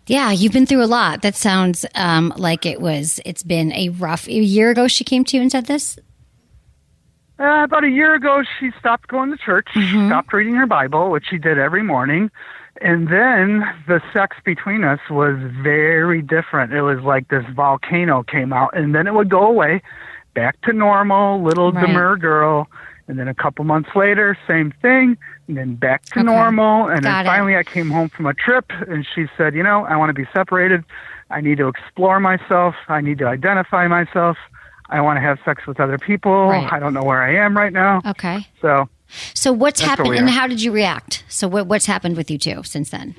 Yeah, you've been through a lot. That sounds like it's been a year ago she came to you and said this? About a year ago, she stopped going to church, stopped reading her Bible, which she did every morning. And then the sex between us was very different. It was like this volcano came out, and then it would go away, back to normal, little demure girl. And then a couple months later, same thing, and then back to normal. And then finally I came home from a trip, and she said, I want to be separated. I need to explore myself. I need to identify myself. I want to have sex with other people. Right. I don't know where I am right now. Okay. So what's happened, and how did you react? So what's happened with you two since then?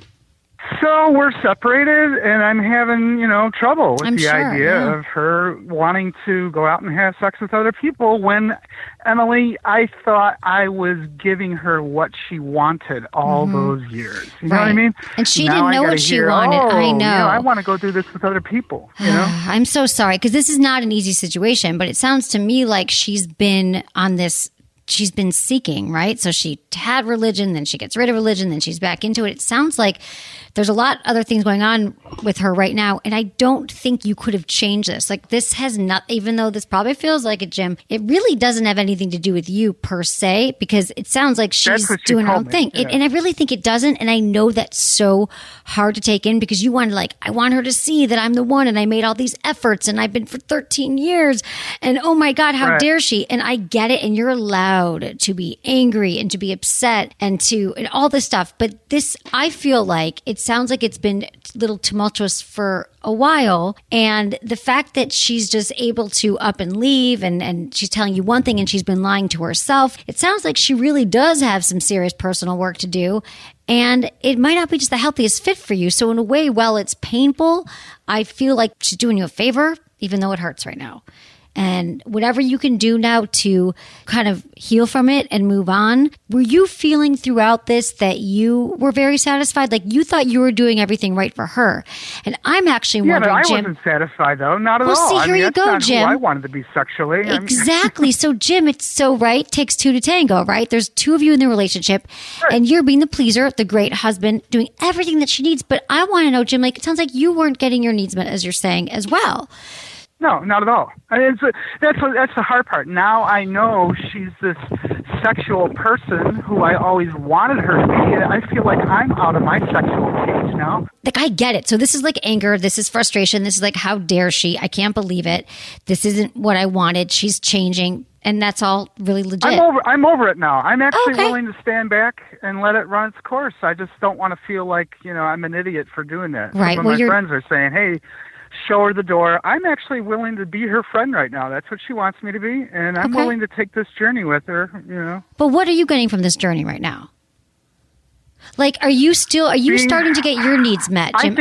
So we're separated, and I'm having, trouble with the idea of her wanting to go out and have sex with other people when, Emily, I thought I was giving her what she wanted all those years. You know what I mean? And she didn't know what she wanted. I know. I want to go do this with other people, I'm so sorry, because this is not an easy situation, but it sounds to me like she's been on this... She's been seeking, right? So she had religion, then she gets rid of religion, then she's back into it. It sounds like there's a lot other things going on with her right now. And I don't think you could have changed this. Like this has not, even though this probably feels like it, Jim, it really doesn't have anything to do with you per se, because it sounds like she's doing her own thing. Yeah. And I really think it doesn't. And I know that's so hard to take in because you want to I want her to see that I'm the one and I made all these efforts and I've been for 13 years and oh my God, how dare she? And I get it. And you're allowed to be angry and to be upset and all this stuff. But this, I feel like it sounds like it's been a little tumultuous for a while. And the fact that she's just able to up and leave and she's telling you one thing and she's been lying to herself, it sounds like she really does have some serious personal work to do. And it might not be just the healthiest fit for you. So in a way, while it's painful, I feel like she's doing you a favor, even though it hurts right now. And whatever you can do now to kind of heal from it and move on. Were you feeling throughout this that you were very satisfied? Like you thought you were doing everything right for her. And I'm actually wondering, but I Jim. wasn't satisfied though, not at all. Well, see, here you go, that's not Jim. who I wanted to be sexually. Exactly. So, Jim, it's so right. Takes two to tango, right? There's two of you in the relationship, and you're being the pleaser, the great husband, doing everything that she needs. But I want to know, Jim. Like it sounds like you weren't getting your needs met, as you're saying, as well. No, not at all. That's the hard part. Now I know she's this sexual person who I always wanted her to be, and I feel like I'm out of my sexual cage now. Like, I get it. So this is like anger. This is frustration. This is like, how dare she? I can't believe it. This isn't what I wanted. She's changing. And that's all really legit. I'm over it now. I'm actually willing to stand back and let it run its course. I just don't want to feel like, I'm an idiot for doing that. Right. Some of my friends are saying, hey, show her the door. I'm actually willing to be her friend right now. That's what she wants me to be, and I'm willing to take this journey with her, But what are you getting from this journey right now? Like, are you starting to get your needs met, Jim?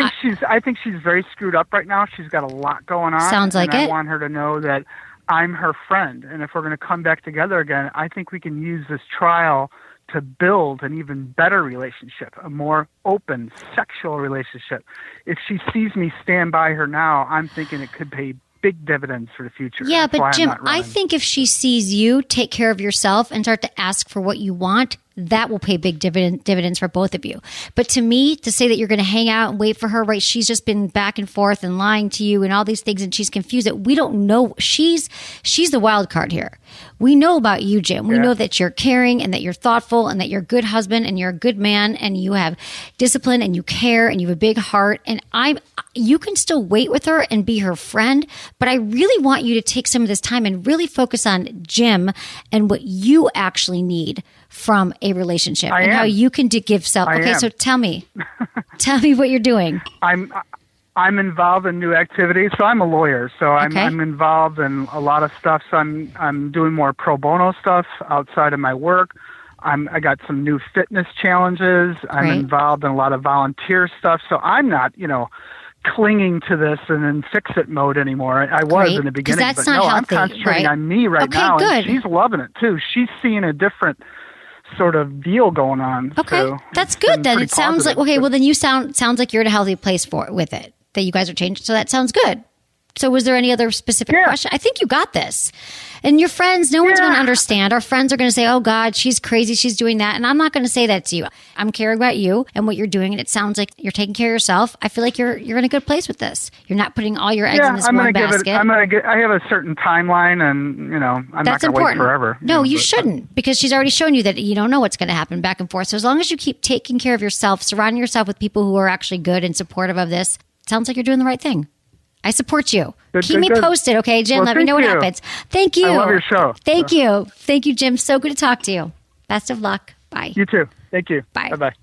I think she's very screwed up right now. She's got a lot going on. Sounds like it. I want her to know that I'm her friend, and if we're going to come back together again, I think we can use this trial to build an even better relationship, a more open sexual relationship. If she sees me stand by her now, I'm thinking it could pay big dividends for the future. Yeah, but Jim, I think if she sees you take care of yourself and start to ask for what you want, that will pay big dividends for both of you. But to me, to say that you're going to hang out and wait for her, right? She's just been back and forth and lying to you and all these things, and she's confused. That we don't know. She's the wild card here. We know about you, Jim. We know that you're caring and that you're thoughtful and that you're a good husband and you're a good man and you have discipline and you care and you have a big heart. And you can still wait with her and be her friend, but I really want you to take some of this time and really focus on Jim and what you actually need from a relationship and how you can give self. Okay, so tell me what you're doing. I'm involved in new activities. So I'm a lawyer. So I'm involved in a lot of stuff. So I'm doing more pro bono stuff outside of my work. I got some new fitness challenges. I'm involved in a lot of volunteer stuff. So I'm not, clinging to this and in fix-it mode anymore. I was in the beginning, that's but not no, I'm healthy, concentrating right? on me right now. Good. And she's loving it, too. She's seeing a different sort of deal going on. Okay, so that's good then. It sounds like, positive. well, then you sounds like you're in a healthy place with it, that you guys are changing. So that sounds good. So was there any other specific question? I think you got this. And your friends, no one's going to understand. Our friends are going to say, oh God, she's crazy. She's doing that. And I'm not going to say that to you. I'm caring about you and what you're doing. And it sounds like you're taking care of yourself. I feel like you're in a good place with this. You're not putting all your eggs in this one basket. I have a certain timeline and, I'm not going to wait forever. No, you shouldn't, because she's already shown you that you don't know what's going to happen back and forth. So as long as you keep taking care of yourself, surrounding yourself with people who are actually good and supportive of this, it sounds like you're doing the right thing. I support you. Keep me posted, okay, Jim? Well, let me know what happens. Thank you. I love your show. Thank you. Thank you, Jim. So good to talk to you. Best of luck. Bye. You too. Thank you. Bye. Bye-bye.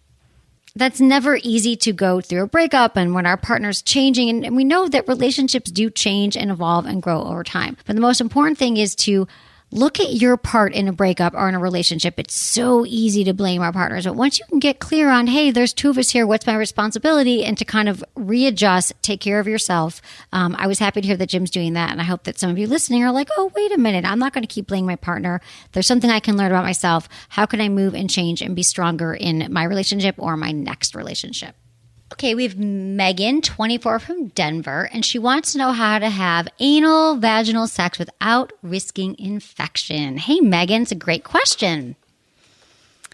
That's never easy to go through a breakup and when our partner's changing. And we know that relationships do change and evolve and grow over time. But the most important thing is to look at your part in a breakup or in a relationship. It's so easy to blame our partners. But once you can get clear on, hey, there's two of us here, what's my responsibility? And to kind of readjust, take care of yourself. I was happy to hear that Jim's doing that. And I hope that some of you listening are like, oh, wait a minute. I'm not going to keep blaming my partner. There's something I can learn about myself. How can I move and change and be stronger in my relationship or my next relationship? Okay, we have Megan, 24, from Denver, and she wants to know how to have anal vaginal sex without risking infection. Hey, Megan, it's a great question.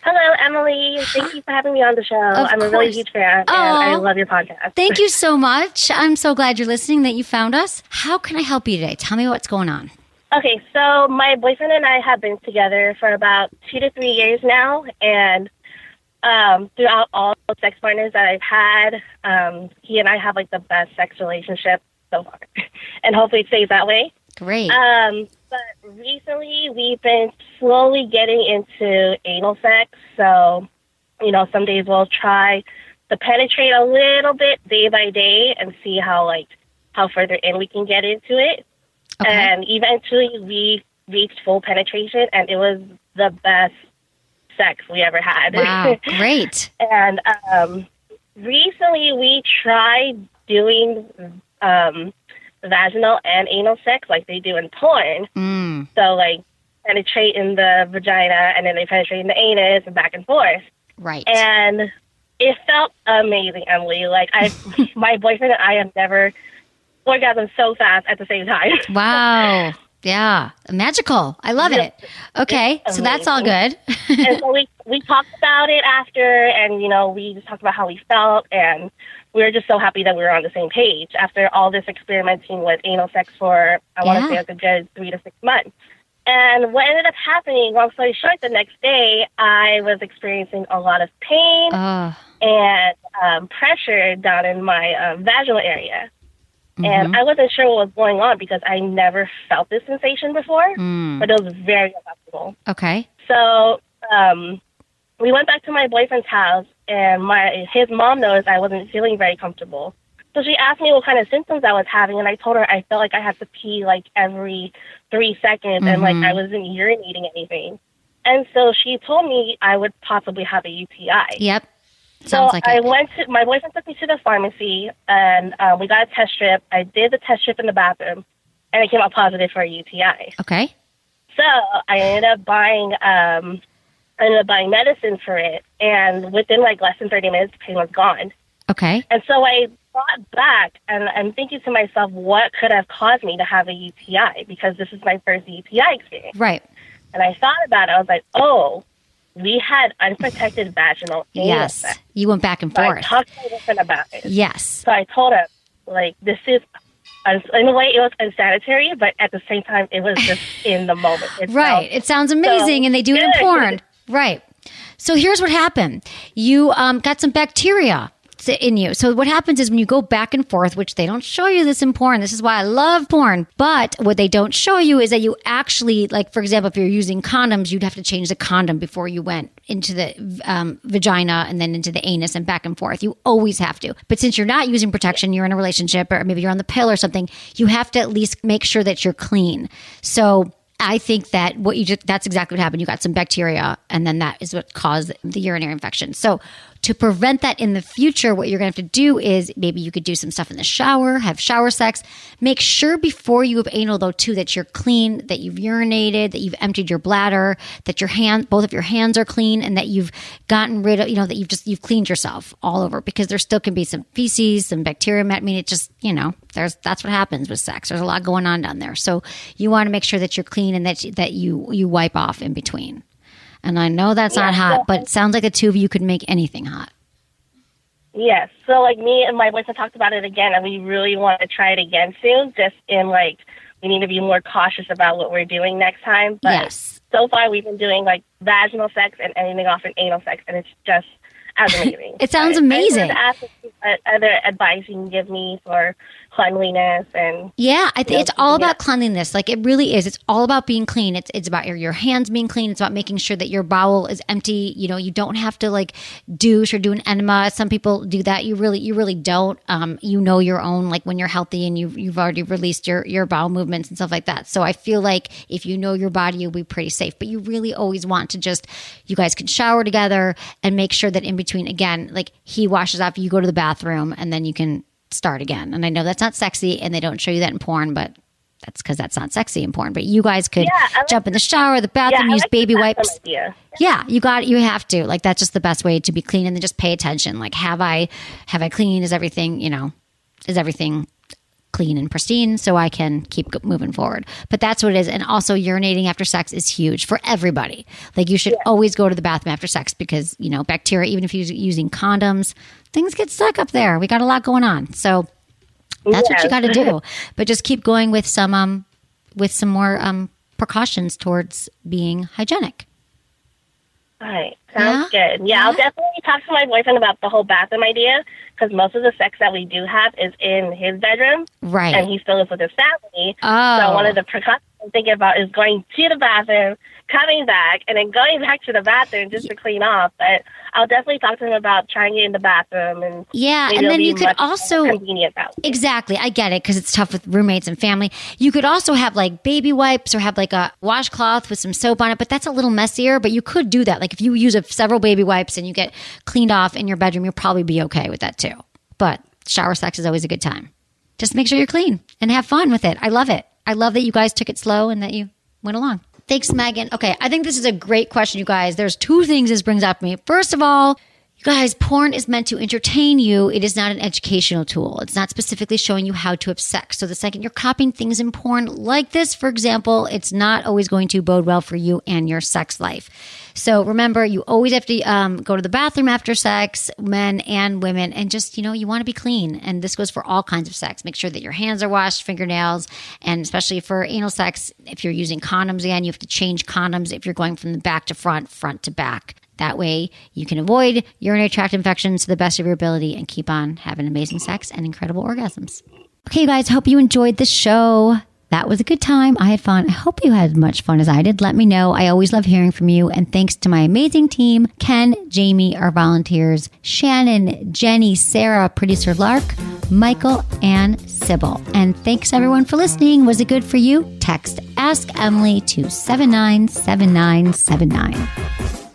Hello, Emily. Thank you for having me on the show. I'm a really huge fan, and I love your podcast. Thank you so much. I'm so glad you're listening, that you found us. How can I help you today? Tell me what's going on. Okay, so my boyfriend and I have been together for about 2 to 3 years now, and throughout all the sex partners that I've had, he and I have like the best sex relationship so far, and hopefully it stays that way. Great. But recently we've been slowly getting into anal sex. So, some days we'll try to penetrate a little bit day by day and see how further in we can get into it. Okay. And eventually we reached full penetration, and it was the best sex we ever had. Wow, great. And recently we tried doing vaginal and anal sex like they do in porn. So penetrate in the vagina and then they penetrate in the anus and back and forth. Right. And it felt amazing, Emily. My boyfriend and I have never orgasmed so fast at the same time. Wow. Yeah, magical. I love it. Okay, so that's all good. And so we talked about it after, and we just talked about how we felt, and we were just so happy that we were on the same page after all this experimenting with anal sex for I want to say a good 3 to 6 months. And what ended up happening, long story short, the next day I was experiencing a lot of pain and pressure down in my vaginal area. And I wasn't sure what was going on because I never felt this sensation before, but it was very uncomfortable. Okay. So we went back to my boyfriend's house, and his mom noticed I wasn't feeling very comfortable. So she asked me what kind of symptoms I was having, and I told her I felt like I had to pee every 3 seconds, and I wasn't urinating anything. And so she told me I would possibly have a UTI. Yep. So my boyfriend took me to the pharmacy, and we got a test strip. I did the test strip in the bathroom, and it came out positive for a UTI. Okay. So I ended up buying medicine for it, and within less than 30 minutes, the pain was gone. Okay. And so I thought back, and I'm thinking to myself, what could have caused me to have a UTI? Because this is my first UTI experience. Right. And I thought about it. I was like, oh, we had unprotected vaginal anal sex. You went back and forth. I talked to my boyfriend about it. Yes. So I told him, this is, in a way, it was unsanitary, but at the same time, it was just in the moment. Right. It sounds amazing, and they do it in porn. Right. So here's what happened. You got some bacteria in you. So what happens is when you go back and forth, which they don't show you this in porn. This is why I love porn. But what they don't show you is that you actually, for example, if you're using condoms, you'd have to change the condom before you went into the vagina and then into the anus and back and forth. You always have to. But since you're not using protection, you're in a relationship or maybe you're on the pill or something, you have to at least make sure that you're clean. So I think that that's exactly what happened. You got some bacteria, and then that is what caused the urinary infection. So to prevent that in the future, what you're going to have to do is maybe you could do some stuff in the shower, have shower sex. Make sure before you have anal, though, too, that you're clean, that you've urinated, that you've emptied your bladder, that both of your hands are clean, and that you've gotten rid of, that you've cleaned yourself all over, because there still can be some feces, some bacteria. I mean, it just, that's what happens with sex. There's a lot going on down there. So you want to make sure that you're clean and that you wipe off in between. And I know that's not hot, but it sounds like the two of you could make anything hot. Yes. So, me and my boyfriend talked about it again, and we really want to try it again soon, just in, we need to be more cautious about what we're doing next time. But so far, we've been doing, vaginal sex and ending off in anal sex, and it's just as amazing. It sounds amazing. I ask other advice you can give me for cleanliness and it's all about cleanliness. It really is. It's all about being clean. It's about your hands being clean. It's about making sure that your bowel is empty. You don't have to douche or do an enema. Some people do that. You really don't. Your own, when you're healthy and you've already released your bowel movements and stuff like that. So I feel like if you know your body, you'll be pretty safe. But you really always want to you guys can shower together and make sure that in between, again, he washes off, you go to the bathroom, and then you can start again. And I know that's not sexy and they don't show you that in porn, but that's because that's not sexy in porn. But you guys could jump in the shower, the bathroom, use baby wipes. Yeah, you have to. That's just the best way to be clean, and then just pay attention. Have I clean? Is everything, is everything clean and pristine so I can keep moving forward? But that's what it is. And also urinating after sex is huge for everybody. You should always go to the bathroom after sex because, bacteria, even if you're using condoms, things get stuck up there. We got a lot going on. So that's what you got to do. But just keep going with some more precautions towards being hygienic. All right. Sounds good. Yeah, I'll definitely talk to my boyfriend about the whole bathroom idea, because most of the sex that we do have is in his bedroom. Right. And he still lives with his family. Oh. So one of the precautions I'm thinking about is going to the bathroom, coming back, and then going back to the bathroom just to clean off. But I'll definitely talk to him about trying it in the bathroom. And and then you could also convenient that way. Exactly. I get it, because it's tough with roommates and family. You could also have baby wipes or have a washcloth with some soap on it, but that's a little messier. But you could do that. If you use several baby wipes and you get cleaned off in your bedroom, you'll probably be okay with that too. But shower sex is always a good time. Just make sure you're clean and have fun with it. I love it. I love that you guys took it slow and that you went along. Thanks, Megan. Okay, I think this is a great question, you guys. There's two things this brings up for me. First of all, you guys, porn is meant to entertain you. It is not an educational tool. It's not specifically showing you how to have sex. So the second you're copying things in porn like this, for example, it's not always going to bode well for you and your sex life. So remember, you always have to go to the bathroom after sex, men and women, and just, you want to be clean. And this goes for all kinds of sex. Make sure that your hands are washed, fingernails, and especially for anal sex, if you're using condoms, again, you have to change condoms if you're going from the back to front, front to back. That way you can avoid urinary tract infections to the best of your ability and keep on having amazing sex and incredible orgasms. Okay, you guys, hope you enjoyed the show. That was a good time. I had fun. I hope you had as much fun as I did. Let me know. I always love hearing from you. And thanks to my amazing team, Ken, Jamie, our volunteers, Shannon, Jenny, Sarah, producer Lark, Michael, and Sybil. And thanks everyone for listening. Was it good for you? Text Ask Emily to 797979.